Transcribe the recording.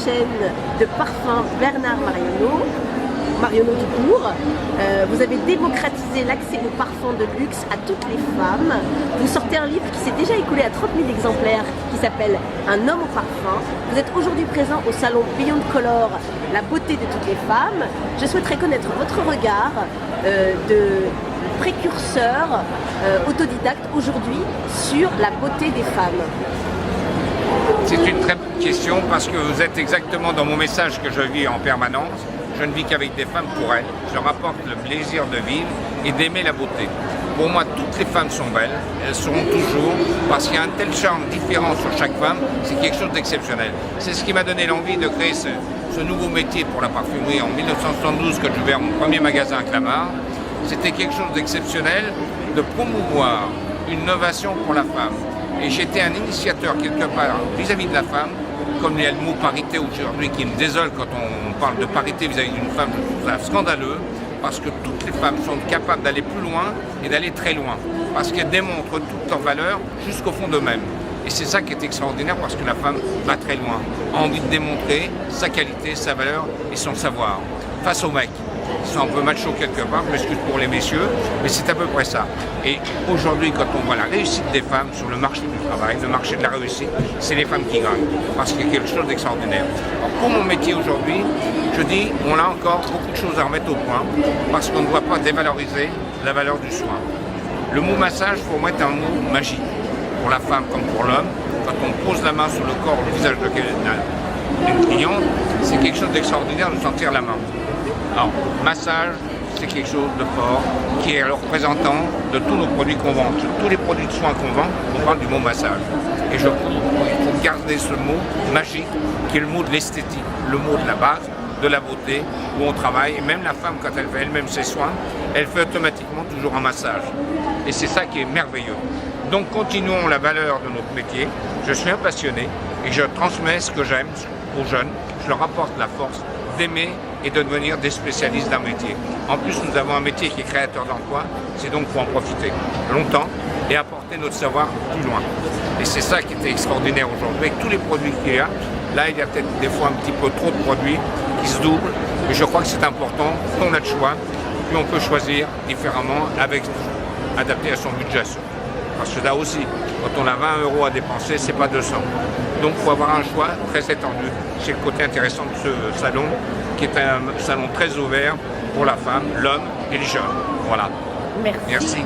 chaîne de parfums Bernard Marionneau. Marionneau tout court. Vous avez démocratisé l'accès aux parfums de luxe à toutes les femmes. Vous sortez un livre qui s'est déjà écoulé à 30 000 exemplaires qui s'appelle Un homme au parfum. Vous êtes aujourd'hui présent au salon Beyond Color, la beauté de toutes les femmes. Je souhaiterais connaître votre regard de précurseur autodidacte aujourd'hui sur la beauté des femmes. C'est une très bonne question parce que vous êtes exactement dans mon message que je vis en permanence. Je ne vis qu'avec des femmes pour elles. Je leur apporte le plaisir de vivre et d'aimer la beauté. Pour moi, toutes les femmes sont belles. Elles seront toujours parce qu'il y a un tel charme différent sur chaque femme. C'est quelque chose d'exceptionnel. C'est ce qui m'a donné l'envie de créer ce nouveau métier pour la parfumerie en 1972 quand j'ai ouvert mon premier magasin à Clamart. C'était quelque chose d'exceptionnel de promouvoir une innovation pour la femme. Et j'étais un initiateur quelque part vis-à-vis de la femme. Comme il y a le mot parité aujourd'hui qui me désole quand on parle de parité vis-à-vis d'une femme, je trouve ça scandaleux parce que toutes les femmes sont capables d'aller plus loin et d'aller très loin parce qu'elles démontrent toutes leurs valeurs jusqu'au fond d'eux-mêmes. Et c'est ça qui est extraordinaire parce que la femme va très loin, a envie de démontrer sa qualité, sa valeur et son savoir face aux mecs. Ils sont un peu macho quelque part, je m'excuse pour les messieurs, mais c'est à peu près ça. Et aujourd'hui, quand on voit la réussite des femmes sur le marché du travail, le marché de la réussite, c'est les femmes qui gagnent, parce qu'il y a quelque chose d'extraordinaire. Alors pour mon métier aujourd'hui, je dis, on a encore beaucoup de choses à remettre au point, parce qu'on ne doit pas dévaloriser la valeur du soin. Le mot massage, pour moi, est un mot magique, pour la femme comme pour l'homme. Quand on pose la main sur le corps, le visage d'une cliente, c'est quelque chose d'extraordinaire de sentir la main. Alors, massage, c'est quelque chose de fort, qui est le représentant de tous nos produits qu'on vend. Sur tous les produits de soins qu'on vend, on parle du mot massage. Et je trouve qu'il faut garder ce mot magique, qui est le mot de l'esthétique, le mot de la base, de la beauté, où on travaille. Et même la femme, quand elle fait elle-même ses soins, elle fait automatiquement toujours un massage. Et c'est ça qui est merveilleux. Donc, continuons la valeur de notre métier. Je suis un passionné et je transmets ce que j'aime aux jeunes. Je leur apporte la force d'aimer et de devenir des spécialistes d'un métier. En plus, nous avons un métier qui est créateur d'emplois, c'est donc pour en profiter longtemps et apporter notre savoir plus loin. Et c'est ça qui est extraordinaire aujourd'hui, avec tous les produits qu'il y a. Là, il y a peut-être des fois un petit peu trop de produits qui se doublent, mais je crois que c'est important, plus on a de choix, plus on peut choisir différemment, adapté à son budget. Parce que là aussi, quand on a 20 € à dépenser, c'est pas 200. Donc il faut avoir un choix très étendu. C'est le côté intéressant de ce salon, qui est un salon très ouvert pour la femme, l'homme et les jeunes. Voilà. Merci. Merci.